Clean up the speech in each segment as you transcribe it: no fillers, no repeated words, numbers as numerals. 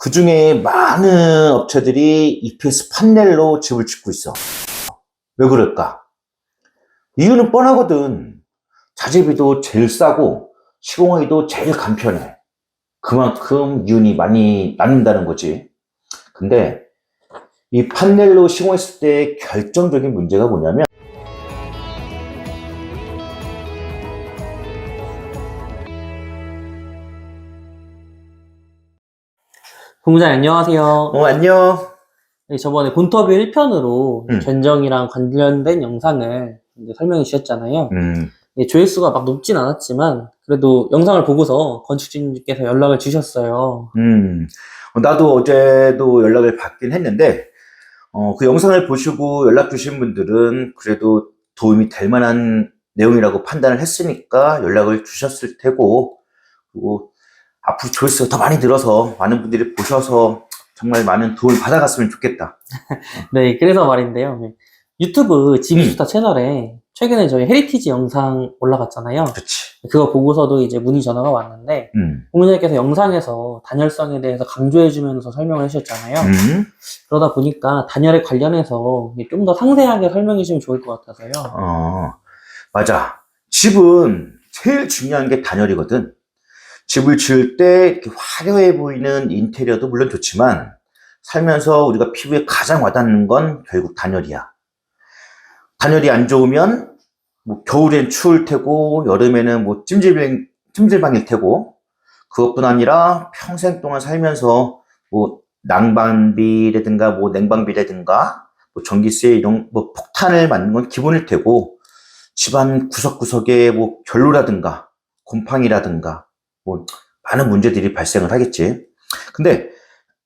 그 중에 많은 업체들이 EPS 판넬로 집을 짓고 있어. 왜 그럴까? 이유는 뻔하거든. 자재비도 제일 싸고 시공하기도 제일 간편해. 그만큼 이윤이 많이 남는다는 거지. 근데 이 판넬로 시공했을 때 결정적인 문제가 뭐냐면 본부장님 안녕하세요. 안녕. 네, 저번에 본터뷰 1편으로 음. 견정이랑 관련된 영상을 이제 설명해 주셨잖아요. 음, 조회수가 막 높진 않았지만 그래도 영상을 보고서 건축주님께서 연락을 주셨어요. 나도 어제도 연락을 받긴 했는데 그 영상을 보시고 연락 주신 분들은 그래도 도움이 될 만한 내용이라고 판단을 했으니까 연락을 주셨을 테고, 그리고 앞으로 조회수가 더 많이 늘어서 많은 분들이 보셔서 정말 많은 도움을 받아갔으면 좋겠다. 네, 그래서 말인데요. 유튜브 지비스타 채널에 최근에 저희 헤리티지 영상 올라갔잖아요. 그렇지. 그거 보고서도 이제 문의 전화가 왔는데 본부장님께서 영상에서 단열성에 대해서 강조해 주면서 설명을 해주셨잖아요. 그러다 보니까 단열에 관련해서 좀 더 상세하게 설명해 주시면 좋을 것 같아서요. 맞아. 집은 제일 중요한 게 단열이거든. 집을 지을 때 이렇게 화려해 보이는 인테리어도 물론 좋지만 살면서 우리가 피부에 가장 와닿는 건 결국 단열이야. 단열이 안 좋으면 뭐 겨울엔 추울 테고 여름에는 뭐 찜질방일 테고, 그것뿐 아니라 평생 동안 살면서 뭐 난방비라든가 뭐 냉방비라든가 뭐 전기세 이런 뭐 폭탄을 맞는 건 기본일 테고, 집안 구석구석에 뭐 결로라든가 곰팡이라든가 뭐 많은 문제들이 발생을 하겠지. 근데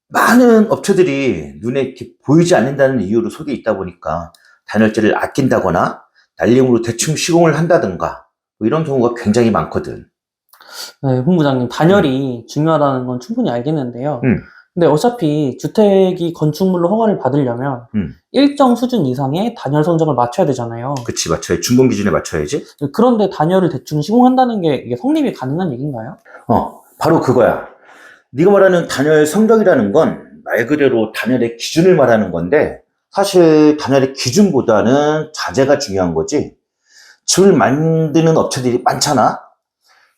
많은 업체들이 눈에 이렇게 보이지 않는다는 이유로 속에 있다 보니까 단열재를 아낀다거나 날림으로 대충 시공을 한다든가 뭐 이런 경우가 굉장히 많거든. 네, 본부장님, 단열이 중요하다는 건 충분히 알겠는데요. 음. 근데 어차피 주택이 건축물로 허가를 받으려면 일정 수준 이상의 단열 성적을 맞춰야 되잖아요. 그치, 맞춰야지. 준공 기준에 맞춰야지. 그런데 단열을 대충 시공한다는 게 이게 성립이 가능한 얘기인가요? 바로 그거야. 네가 말하는 단열 성적이라는 건 말 그대로 단열의 기준을 말하는 건데, 사실 단열의 기준보다는 자재가 중요한 거지. 집을 만드는 업체들이 많잖아.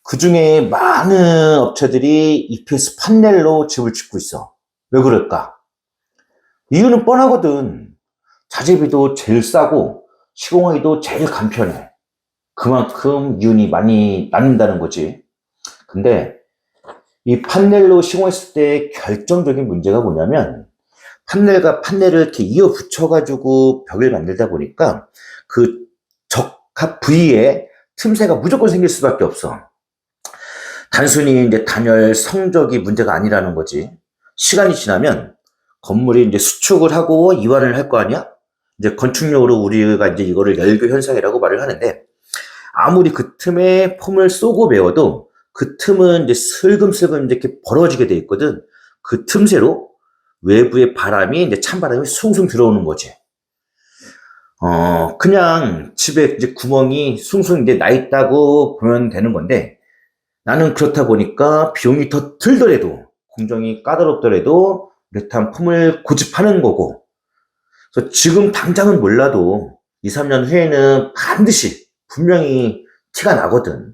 그 중에 많은 업체들이 EPS 판넬로 집을 짓고 있어. 왜 그럴까? 이유는 뻔하거든. 자재비도 제일 싸고 시공하기도 제일 간편해. 그만큼 이윤이 많이 남는다는 거지. 근데 이 판넬로 시공했을 때 결정적인 문제가 뭐냐면, 판넬과 판넬을 이렇게 이어 붙여가지고 벽을 만들다 보니까 그 적합 부위에 틈새가 무조건 생길 수밖에 없어. 단순히 이제 단열 성적이 문제가 아니라는 거지. 시간이 지나면 건물이 이제 수축을 하고 이완을 할 거 아니야? 이제 건축용어로 우리가 이제 이거를 열교 현상이라고 말을 하는데, 아무리 그 틈에 폼을 쏘고 메워도 그 틈은 이제 슬금슬금 이렇게 벌어지게 돼 있거든. 그 틈새로 외부의 바람이 이제 찬바람이 숭숭 들어오는 거지. 그냥 집에 이제 구멍이 숭숭 이제 나 있다고 보면 되는 건데, 나는 그렇다 보니까 비용이 더 들더라도, 공정이 까다롭더라도 이렇다한 폼을 고집하는 거고, 그래서 지금 당장은 몰라도 2, 3년 후에는 반드시 분명히 티가 나거든.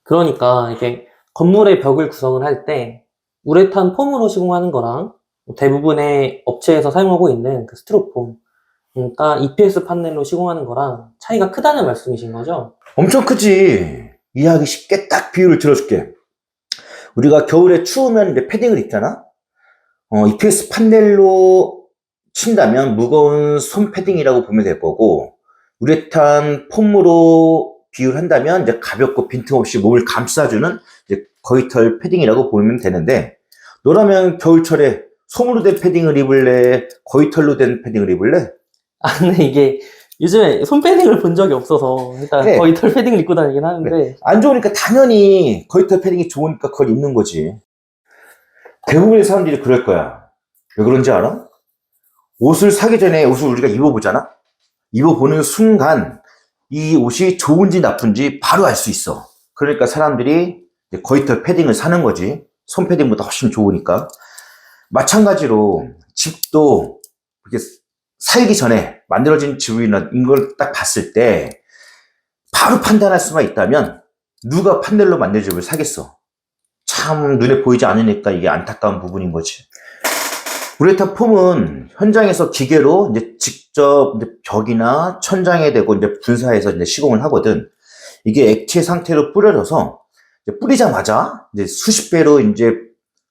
그러니까 이게 건물의 벽을 구성을 할 때 우레탄 폼으로 시공하는 거랑 대부분의 업체에서 사용하고 있는 그 스티로폼, 그러니까 EPS 판넬로 시공하는 거랑 차이가 크다는 말씀이신 거죠? 엄청 크지. 이해하기 쉽게 딱 비유를 들어줄게. 우리가 겨울에 추우면 이제 패딩을 입잖아? EPS 판넬로 친다면 무거운 솜 패딩이라고 보면 될 거고, 우레탄 폼으로 비유를 한다면 이제 가볍고 빈틈없이 몸을 감싸주는 이제 거위털 패딩이라고 보면 되는데, 너라면 겨울철에 솜으로 된 패딩을 입을래? 거위털로 된 패딩을 입을래? 근데 이게 요즘에 손 패딩을 본 적이 없어서 일단 그래. 거의 털 패딩을 입고 다니긴 하는데 그래. 안 좋으니까 당연히 거위털 패딩이 좋으니까 그걸 입는 거지. 대부분의 사람들이 그럴 거야. 왜 그런지 알아? 옷을 사기 전에 옷을 우리가 입어보잖아? 입어보는 순간 이 옷이 좋은지 나쁜지 바로 알 수 있어. 그러니까 사람들이 거위털 패딩을 사는 거지. 손 패딩보다 훨씬 좋으니까. 마찬가지로 집도 이렇게 살기 전에 만들어진 집이나 이걸 딱 봤을 때 바로 판단할 수만 있다면 누가 판넬로 만든 집을 사겠어? 참 눈에 보이지 않으니까 이게 안타까운 부분인 거지. 우레탄 폼은 현장에서 기계로 이제 직접 이제 벽이나 천장에 대고 이제 분사해서 이제 시공을 하거든. 이게 액체 상태로 뿌려져서 이제 뿌리자마자 이제 수십 배로 이제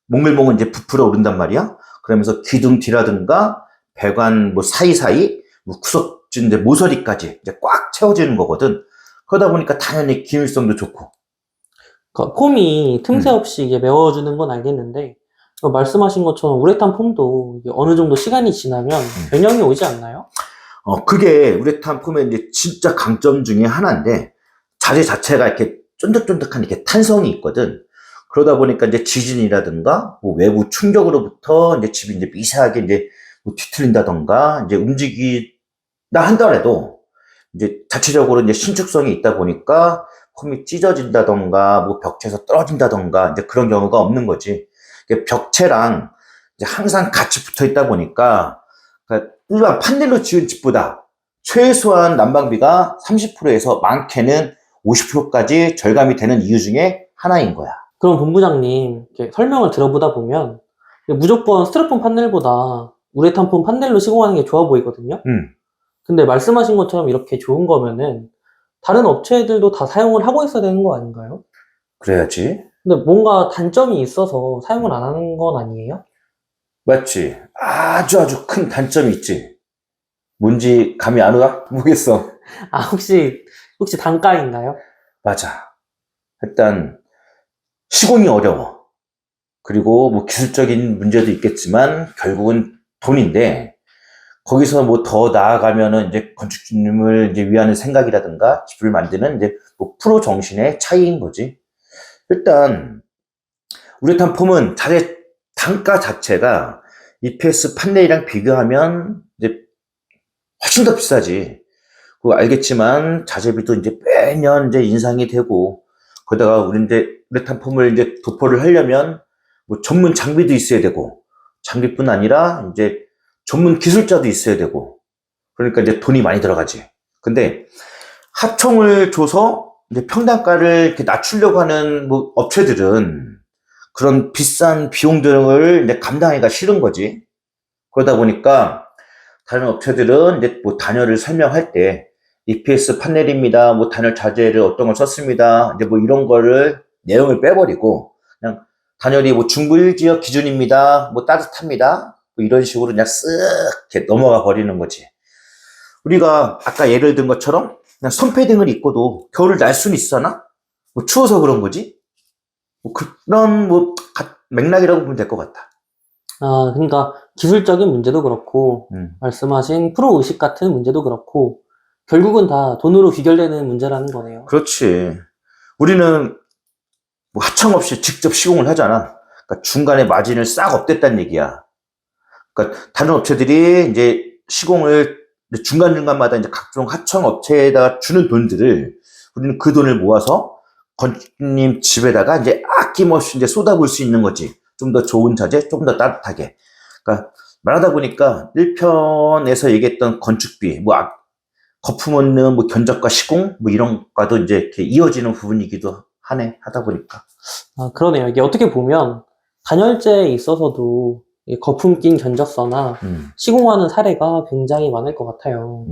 몽글몽글 이제 부풀어 오른단 말이야. 그러면서 기둥 뒤라든가 배관 뭐 사이사이 뭐 구석진 이제 모서리까지 이제 꽉 채워지는 거거든. 그러다 보니까 당연히 기밀성도 좋고. 그러니까 폼이 틈새 없이 이게 메워주는 건 알겠는데, 말씀하신 것처럼 우레탄 폼도 이게 어느 정도 시간이 지나면 변형이 오지 않나요? 그게 우레탄 폼의 이제 진짜 강점 중에 하나인데, 자재 자체가 이렇게 쫀득쫀득한 이렇게 탄성이 있거든. 그러다 보니까 이제 지진이라든가 뭐 외부 충격으로부터 이제 집이 이제 미세하게 이제 뭐 뒤틀린다던가 이제 움직이다 한더라도 이제 자체적으로 이제 신축성이 있다 보니까 폼이 찢어진다던가 뭐 벽체에서 떨어진다던가 이제 그런 경우가 없는 거지. 벽체랑 이제 항상 같이 붙어 있다 보니까 그러니까 일반 판넬로 지은 집보다 최소한 난방비가 30%에서 많게는 50%까지 절감이 되는 이유 중에 하나인 거야. 그럼 본부장님, 이렇게 설명을 들어보다 보면 무조건 스티로폼 판넬보다 우레탄 폼 판넬로 시공하는 게 좋아 보이거든요? 근데 말씀하신 것처럼 이렇게 좋은 거면은 다른 업체들도 다 사용을 하고 있어야 되는 거 아닌가요? 그래야지. 근데 뭔가 단점이 있어서 사용을 안 하는 건 아니에요? 맞지? 아주 큰 단점이 있지. 뭔지 감이 안 와? 모르겠어. 아, 혹시 단가인가요? 맞아. 일단 시공이 어려워. 그리고 뭐 기술적인 문제도 있겠지만 결국은 돈인데 거기서 뭐 더 나아가면은 이제 건축주님을 이제 위하는 생각이라든가 집을 만드는 이제 뭐 프로 정신의 차이인 거지. 일단 우레탄 폼은 자재 단가 자체가 EPS 판넬이랑 비교하면 이제 훨씬 더 비싸지. 그거 알겠지만 자재비도 이제 매년 이제 인상이 되고 거기다가 우리 이제 우레탄 폼을 이제 도포를 하려면 뭐 전문 장비도 있어야 되고 장비뿐 아니라 이제 전문 기술자도 있어야 되고 그러니까 이제 돈이 많이 들어가지. 근데 하청을 줘서 이제 평당가를 이렇게 낮추려고 하는 뭐 업체들은 그런 비싼 비용들을 이제 감당하기가 싫은 거지. 그러다 보니까 다른 업체들은 이제 뭐 단열을 설명할 때 EPS 판넬입니다. 뭐 단열 자재를 어떤 걸 썼습니다. 이제 뭐 이런 거를 내용을 빼버리고 그냥 단열이 뭐 중부 1지역 기준입니다. 뭐 따뜻합니다. 뭐 이런 식으로 그냥 쓱 이렇게 넘어가 버리는 거지. 우리가 아까 예를 든 것처럼 그냥 손패딩을 입고도 겨울을 날 수는 있잖아? 뭐 추워서 그런 거지? 뭐 그런 뭐 맥락이라고 보면 될 것 같아. 아, 그러니까 기술적인 문제도 그렇고, 말씀하신 프로 의식 같은 문제도 그렇고, 결국은 다 돈으로 귀결되는 문제라는 거네요. 그렇지. 우리는 뭐 하청 없이 직접 시공을 하잖아. 그러니까 중간에 마진을 싹 없앴다는 얘기야. 그러니까 다른 업체들이 이제 시공을 중간중간마다 이제 각종 하청 업체에다가 주는 돈들을 우리는 그 돈을 모아서 건축님 집에다가 이제 아낌없이 이제 쏟아부을 수 있는 거지. 좀 더 좋은 자재, 좀 더 따뜻하게. 그러니까 말하다 보니까 1편에서 얘기했던 건축비, 뭐 거품 없는 뭐 견적과 시공 뭐 이런 과도 이제 이렇게 이어지는 부분이기도 하네. 하다 보니까. 아, 그러네요. 이게 어떻게 보면 단열재에 있어서도 이 거품 낀 견적서나 시공하는 사례가 굉장히 많을 것 같아요.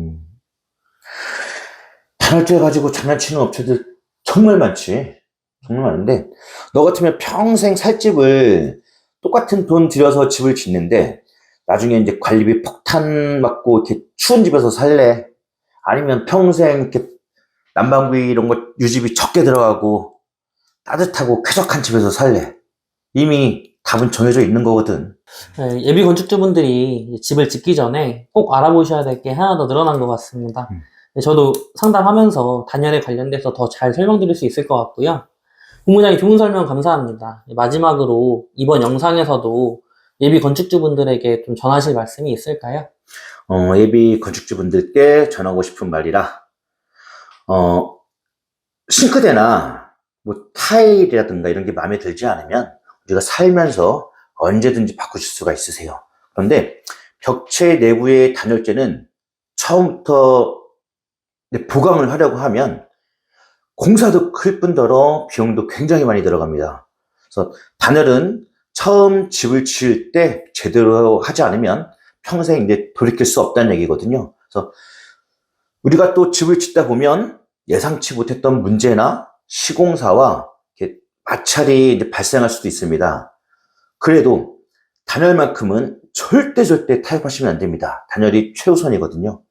단열재 가지고 장난치는 업체들 정말 많지. 정말 많은데 너 같으면 평생 살 집을 똑같은 돈 들여서 집을 짓는데 나중에 이제 관리비 폭탄 맞고 이렇게 추운 집에서 살래? 아니면 평생 이렇게 난방비 이런 거 유지비 적게 들어가고 따뜻하고 쾌적한 집에서 살래? 이미 답은 정해져 있는 거거든. 네, 예비 건축주분들이 집을 짓기 전에 꼭 알아보셔야 될 게 하나 더 늘어난 것 같습니다. 네, 저도 상담하면서 단열에 관련돼서 더 잘 설명드릴 수 있을 것 같고요. 본부장님 좋은 설명 감사합니다. 마지막으로 이번 영상에서도 예비 건축주분들에게 좀 전하실 말씀이 있을까요? 예비 건축주분들께 전하고 싶은 말이라, 싱크대나 뭐 타일이라든가 이런 게 마음에 들지 않으면 우리가 살면서 언제든지 바꾸실 수가 있으세요. 그런데 벽체 내부의 단열재는 처음부터 보강을 하려고 하면 공사도 클 뿐더러 비용도 굉장히 많이 들어갑니다. 그래서 단열은 처음 집을 지을 때 제대로 하지 않으면 평생 이제 돌이킬 수 없다는 얘기거든요. 그래서 우리가 또 집을 짓다 보면 예상치 못했던 문제나 시공사와 이렇게 마찰이 이제 발생할 수도 있습니다. 그래도 단열만큼은 절대 타협하시면 안 됩니다. 단열이 최우선이거든요.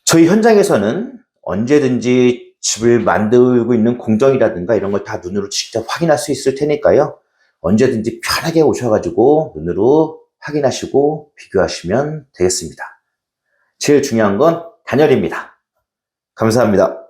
저희 현장에서는 언제든지 집을 만들고 있는 공정이라든가 이런 걸 다 눈으로 직접 확인할 수 있을 테니까요. 언제든지 편하게 오셔가지고 눈으로 확인하시고 비교하시면 되겠습니다. 제일 중요한 건 단열입니다. 감사합니다.